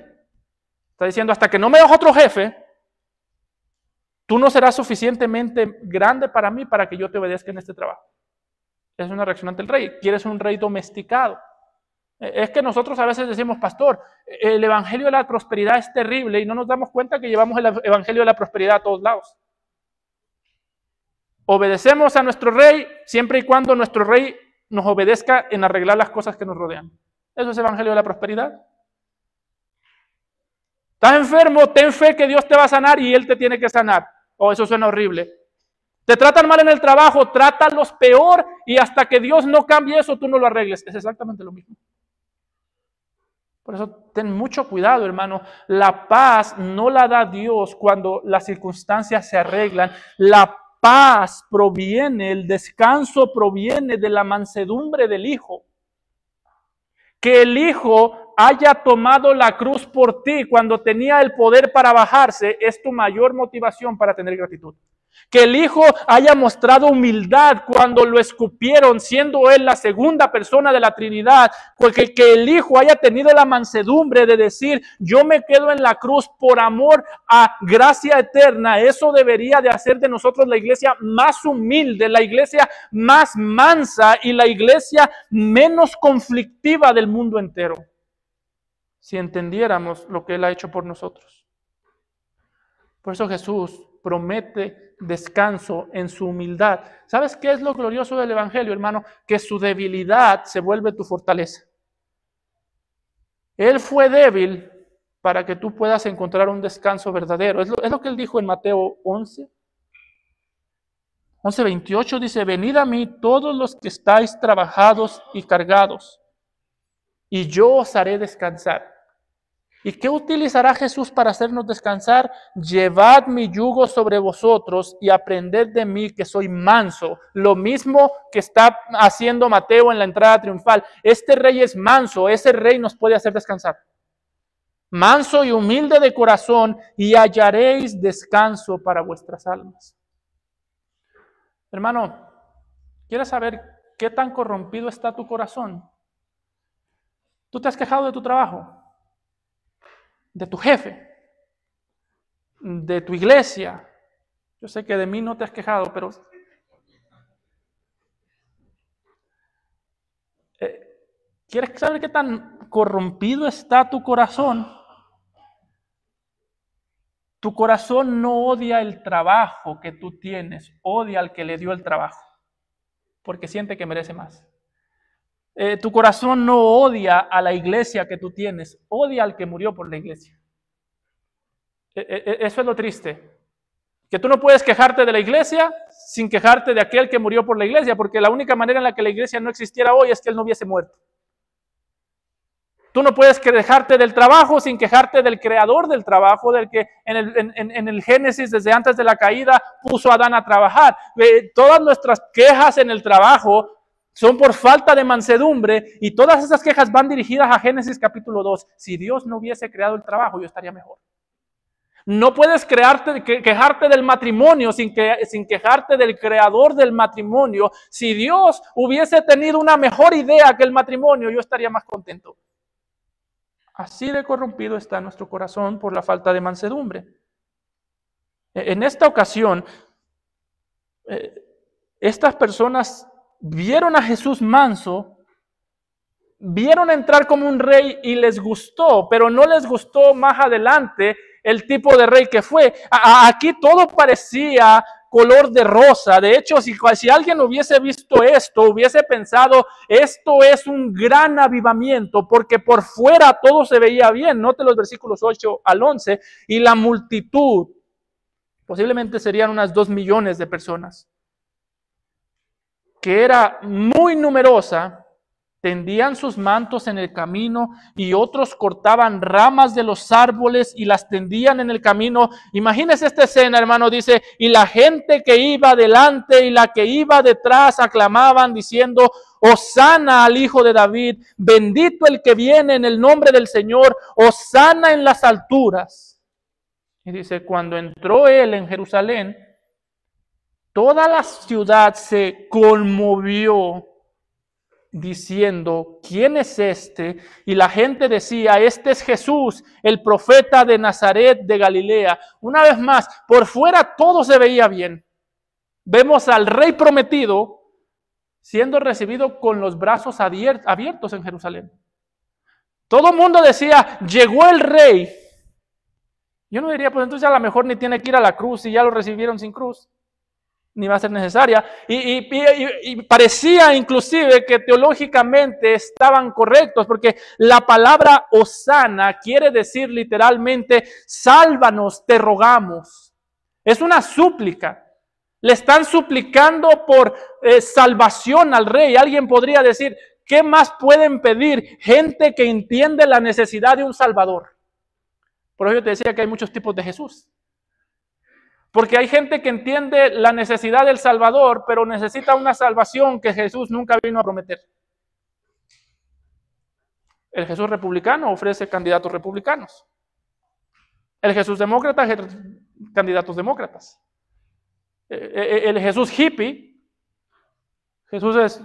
Está diciendo: hasta que no me des otro jefe, tú no serás suficientemente grande para mí para que yo te obedezca en este trabajo. Es una reacción ante el rey. Quieres un rey domesticado. Es que nosotros a veces decimos: pastor, el evangelio de la prosperidad es terrible, y no nos damos cuenta que llevamos el evangelio de la prosperidad a todos lados. Obedecemos a nuestro rey siempre y cuando nuestro rey nos obedezca en arreglar las cosas que nos rodean. Eso es el evangelio de la prosperidad. ¿Estás enfermo? Ten fe que Dios te va a sanar y Él te tiene que sanar. Oh, eso suena horrible. Te tratan mal en el trabajo, trátalos peor y hasta que Dios no cambie eso, tú no lo arregles. Es exactamente lo mismo. Por eso ten mucho cuidado, hermano. La paz no la da Dios cuando las circunstancias se arreglan. La paz proviene, el descanso proviene de la mansedumbre del Hijo. Que el Hijo haya tomado la cruz por ti cuando tenía el poder para bajarse es tu mayor motivación para tener gratitud. Que el Hijo haya mostrado humildad cuando lo escupieron, siendo Él la segunda persona de la Trinidad, porque que el Hijo haya tenido la mansedumbre de decir: yo me quedo en la cruz por amor a gracia eterna. Eso debería de hacer de nosotros la iglesia más humilde, la iglesia más mansa y la iglesia menos conflictiva del mundo entero, si entendiéramos lo que Él ha hecho por nosotros. Por eso Jesús promete descanso en su humildad. ¿Sabes qué es lo glorioso del evangelio, hermano? Que su debilidad se vuelve tu fortaleza. Él fue débil para que tú puedas encontrar un descanso verdadero. Es lo que Él dijo en Mateo 11:28, dice: venid a mí todos los que estáis trabajados y cargados, y yo os haré descansar. ¿Y qué utilizará Jesús para hacernos descansar? Llevad mi yugo sobre vosotros y aprended de mí, que soy manso. Lo mismo que está haciendo Mateo en la entrada triunfal. Este rey es manso, ese rey nos puede hacer descansar. Manso y humilde de corazón, y hallaréis descanso para vuestras almas. Hermano, ¿quieres saber qué tan corrompido está tu corazón? ¿Tú te has quejado de tu trabajo? ¿De tu jefe? ¿De tu iglesia? Yo sé que de mí no te has quejado, pero ¿quieres saber qué tan corrompido está tu corazón? Tu corazón no odia el trabajo que tú tienes, odia al que le dio el trabajo, porque siente que merece más. Tu corazón no odia a la iglesia que tú tienes, odia al que murió por la iglesia. Eso es lo triste. Que tú no puedes quejarte de la iglesia sin quejarte de aquel que murió por la iglesia, porque la única manera en la que la iglesia no existiera hoy es que él no hubiese muerto. Tú no puedes quejarte del trabajo sin quejarte del creador del trabajo, del que en el Génesis, desde antes de la caída, puso a Adán a trabajar. Todas nuestras quejas en el trabajo son por falta de mansedumbre, y todas esas quejas van dirigidas a Génesis capítulo 2. Si Dios no hubiese creado el trabajo, yo estaría mejor. No puedes quejarte del matrimonio sin quejarte del creador del matrimonio. Si Dios hubiese tenido una mejor idea que el matrimonio, yo estaría más contento. Así de corrompido está nuestro corazón por la falta de mansedumbre. En esta ocasión, estas personas vieron a Jesús manso, vieron entrar como un rey y les gustó, pero no les gustó más adelante el tipo de rey que fue. Aquí todo parecía color de rosa. De hecho, si alguien hubiese visto esto, hubiese pensado, esto es un gran avivamiento, porque por fuera todo se veía bien. Note los versículos 8 al 11, y la multitud, posiblemente serían unas 2 millones de personas, que era muy numerosa, tendían sus mantos en el camino, y otros cortaban ramas de los árboles y las tendían en el camino. Imagínese esta escena, hermano. Dice, y la gente que iba delante y la que iba detrás aclamaban diciendo, Hosana al Hijo de David, bendito el que viene en el nombre del Señor, Hosana en las alturas. Y dice, cuando entró él en Jerusalén, toda la ciudad se conmovió diciendo, ¿quién es este? Y la gente decía, este es Jesús, el profeta de Nazaret de Galilea. Una vez más, por fuera todo se veía bien. Vemos al rey prometido siendo recibido con los brazos abiertos en Jerusalén. Todo el mundo decía, llegó el rey. Yo no diría, pues entonces a lo mejor ni tiene que ir a la cruz, si ya lo recibieron sin cruz, ni va a ser necesaria. Y parecía inclusive que teológicamente estaban correctos, porque la palabra Hosana quiere decir literalmente, sálvanos, te rogamos. Es una súplica. Le están suplicando por salvación al rey. Alguien podría decir, ¿qué más pueden pedir? Gente que entiende la necesidad de un Salvador. Por eso yo te decía que hay muchos tipos de Jesús. Porque hay gente que entiende la necesidad del Salvador, pero necesita una salvación que Jesús nunca vino a prometer. El Jesús republicano ofrece candidatos republicanos. El Jesús demócrata, candidatos demócratas. El Jesús hippie, Jesús es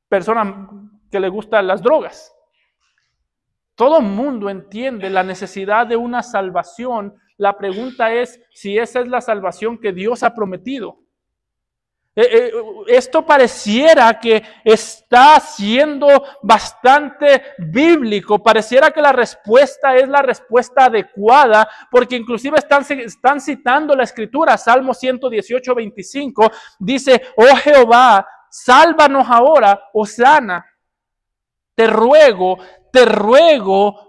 persona que le gustan las drogas. Todo el mundo entiende la necesidad de una salvación. La pregunta es si esa es la salvación que Dios ha prometido. Esto pareciera que está siendo bastante bíblico. Pareciera que la respuesta es la respuesta adecuada, porque inclusive están citando la Escritura. Salmo 118, 25 dice, oh Jehová, sálvanos ahora, Hosana. Te ruego,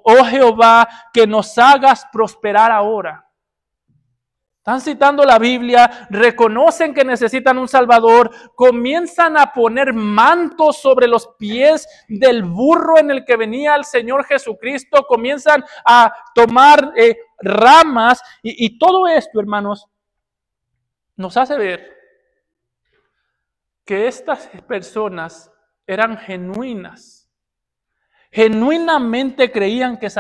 oh Jehová, que nos hagas prosperar ahora. Están citando la Biblia, reconocen que necesitan un Salvador, comienzan a poner mantos sobre los pies del burro en el que venía el Señor Jesucristo, comienzan a tomar ramas, y todo esto, hermanos, nos hace ver que estas personas eran genuinas. Genuinamente creían que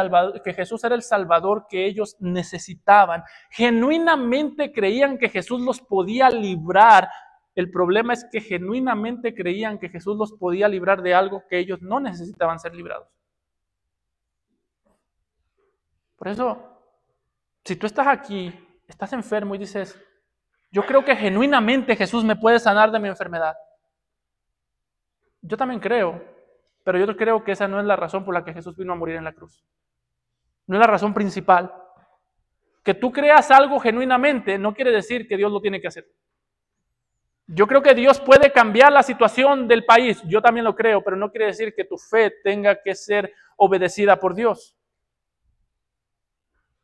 Jesús era el Salvador que ellos necesitaban. Genuinamente creían que Jesús los podía librar. El problema es que genuinamente creían que Jesús los podía librar de algo que ellos no necesitaban ser librados. Por eso, si tú estás aquí, estás enfermo y dices, yo creo que genuinamente Jesús me puede sanar de mi enfermedad. Yo también creo. Pero yo creo que esa no es la razón por la que Jesús vino a morir en la cruz. No es la razón principal. Que tú creas algo genuinamente no quiere decir que Dios lo tiene que hacer. Yo creo que Dios puede cambiar la situación del país, yo también lo creo, pero no quiere decir que tu fe tenga que ser obedecida por Dios.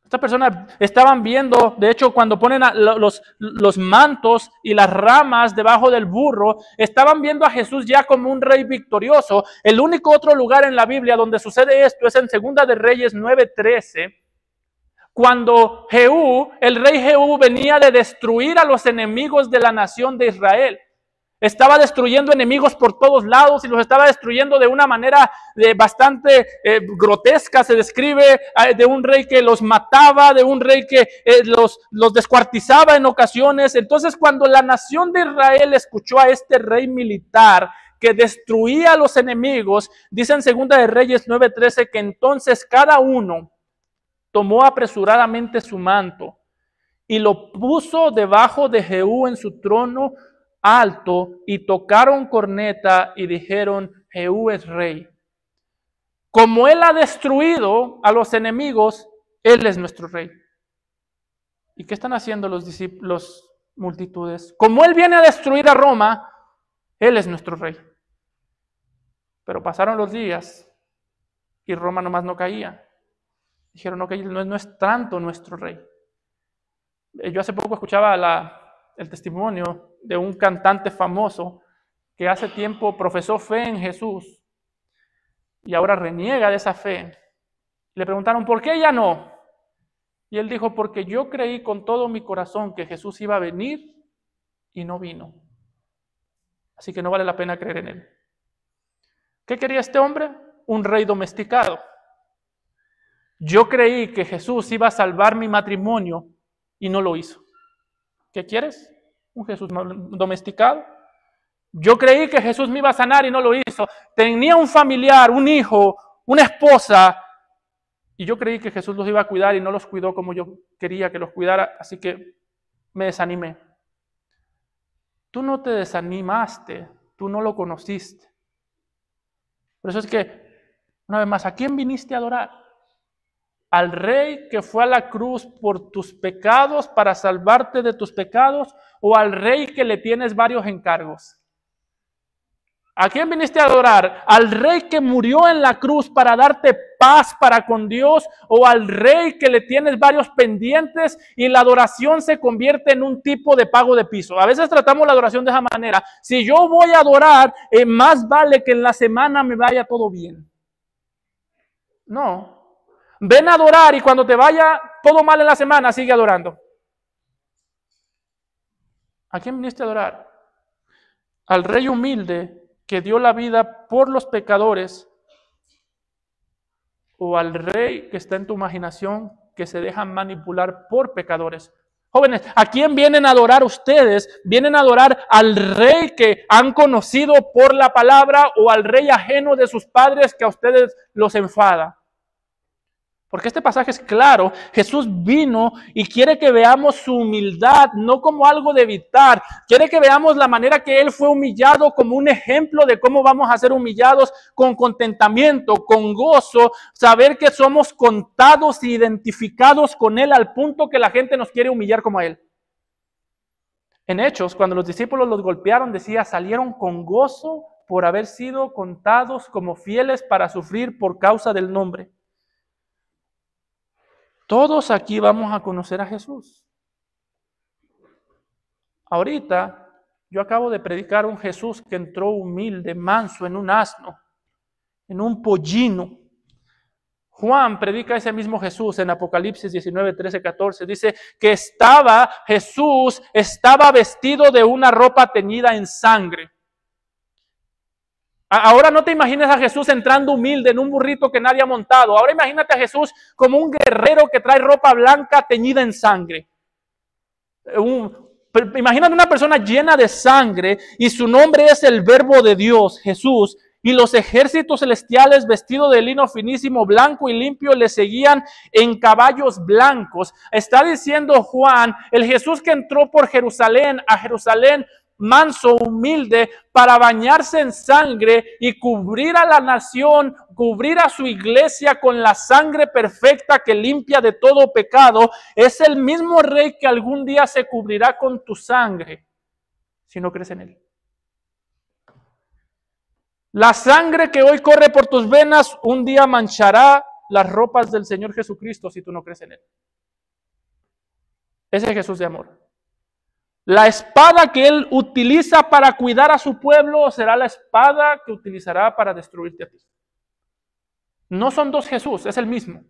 Estas personas estaban viendo, de hecho, cuando ponen los mantos y las ramas debajo del burro, estaban viendo a Jesús ya como un rey victorioso. El único otro lugar en la Biblia donde sucede esto es en Segunda de Reyes 9:13, cuando Jehú, el rey Jehú, venía de destruir a los enemigos de la nación de Israel. Estaba destruyendo enemigos por todos lados y los estaba destruyendo de una manera bastante grotesca. Se describe de un rey que los mataba, de un rey que los descuartizaba en ocasiones. Entonces, cuando la nación de Israel escuchó a este rey militar que destruía a los enemigos, dice en Segunda de Reyes 9:13 que entonces cada uno tomó apresuradamente su manto y lo puso debajo de Jehú en su trono alto, y tocaron corneta y dijeron: Jehú es rey. Como él ha destruido a los enemigos, él es nuestro rey. ¿Y qué están haciendo los discípulos, multitudes? Como él viene a destruir a Roma, él es nuestro rey. Pero pasaron los días y Roma nomás no caía. Dijeron: no, que no es tanto nuestro rey. Yo hace poco escuchaba el testimonio de un cantante famoso que hace tiempo profesó fe en Jesús y ahora reniega de esa fe. Le preguntaron: ¿por qué ya no? Y él dijo: porque yo creí con todo mi corazón que Jesús iba a venir y no vino. Así que no vale la pena creer en él. ¿Qué quería este hombre? Un rey domesticado. Yo creí que Jesús iba a salvar mi matrimonio y no lo hizo. ¿Qué quieres? ¿Un Jesús domesticado? Yo creí que Jesús me iba a sanar y no lo hizo. Tenía un familiar, un hijo, una esposa, y yo creí que Jesús los iba a cuidar y no los cuidó como yo quería que los cuidara, así que me desanimé. Tú no te desanimaste, tú no lo conociste. Por eso es que, una vez más, ¿a quién viniste a adorar? ¿Al rey que fue a la cruz por tus pecados para salvarte de tus pecados, o al rey que le tienes varios encargos? ¿A quién viniste a adorar? ¿Al rey que murió en la cruz para darte paz para con Dios, o al rey que le tienes varios pendientes y la adoración se convierte en un tipo de pago de piso? A veces tratamos la adoración de esa manera. Si yo voy a adorar, más vale que en la semana me vaya todo bien. No. Ven a adorar y cuando te vaya todo mal en la semana, sigue adorando. ¿A quién viniste a adorar? ¿Al rey humilde que dio la vida por los pecadores, o al rey que está en tu imaginación que se deja manipular por pecadores? Jóvenes, ¿a quién vienen a adorar ustedes? ¿Vienen a adorar al rey que han conocido por la palabra, o al rey ajeno de sus padres que a ustedes los enfada? Porque este pasaje es claro. Jesús vino y quiere que veamos su humildad, no como algo de evitar. Quiere que veamos la manera que Él fue humillado como un ejemplo de cómo vamos a ser humillados con contentamiento, con gozo, saber que somos contados e identificados con Él al punto que la gente nos quiere humillar como a Él. En Hechos, cuando los discípulos los golpearon, decía: salieron con gozo por haber sido contados como fieles para sufrir por causa del nombre. Todos aquí vamos a conocer a Jesús. Ahorita yo acabo de predicar un Jesús que entró humilde, manso, en un asno, en un pollino. Juan predica ese mismo Jesús en Apocalipsis 19, 13, 14. Dice que Jesús estaba vestido de una ropa teñida en sangre. Ahora no te imagines a Jesús entrando humilde en un burrito que nadie ha montado. Ahora imagínate a Jesús como un guerrero que trae ropa blanca teñida en sangre. Imagínate una persona llena de sangre y su nombre es el Verbo de Dios, Jesús. Y los ejércitos celestiales vestidos de lino finísimo, blanco y limpio le seguían en caballos blancos. Está diciendo Juan, el Jesús que entró por Jerusalén, a Jerusalén, manso, humilde, para bañarse en sangre y cubrir a la nación, cubrir a su iglesia con la sangre perfecta que limpia de todo pecado, es el mismo Rey que algún día se cubrirá con tu sangre si no crees en Él. La sangre que hoy corre por tus venas un día manchará las ropas del Señor Jesucristo si tú no crees en Él. Ese es Jesús de amor. La espada que Él utiliza para cuidar a su pueblo será la espada que utilizará para destruirte a ti. No son dos Jesús, es el mismo.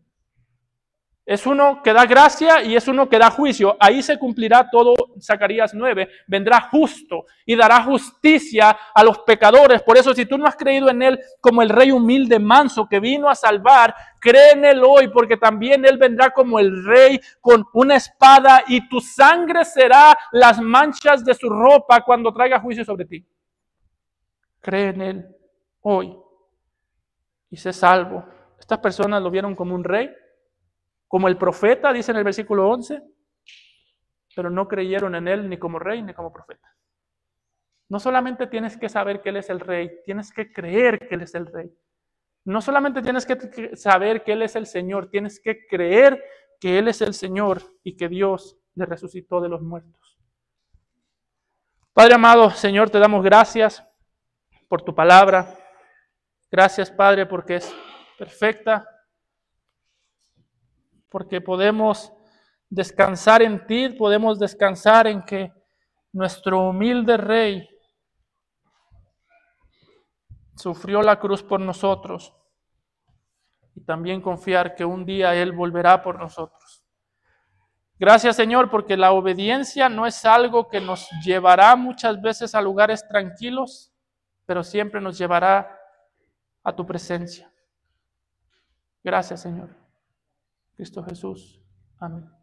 Es uno que da gracia y es uno que da juicio. Ahí se cumplirá todo Zacarías 9. Vendrá justo y dará justicia a los pecadores. Por eso, si tú no has creído en Él como el Rey humilde, manso, que vino a salvar, cree en Él hoy, porque también Él vendrá como el Rey con una espada y tu sangre será las manchas de su ropa cuando traiga juicio sobre ti. Cree en Él hoy y sé salvo. Estas personas lo vieron como un rey, como el profeta, dice en el versículo 11, pero no creyeron en Él ni como rey ni como profeta. No solamente tienes que saber que Él es el rey, tienes que creer que Él es el rey. No solamente tienes que saber que Él es el Señor, tienes que creer que Él es el Señor y que Dios le resucitó de los muertos. Padre amado, Señor, te damos gracias por tu palabra. Gracias, Padre, porque es perfecta, porque podemos descansar en ti, podemos descansar en que nuestro humilde Rey sufrió la cruz por nosotros y también confiar que un día Él volverá por nosotros. Gracias, Señor, porque la obediencia no es algo que nos llevará muchas veces a lugares tranquilos, pero siempre nos llevará a tu presencia. Gracias, Señor. Cristo Jesús. Amén.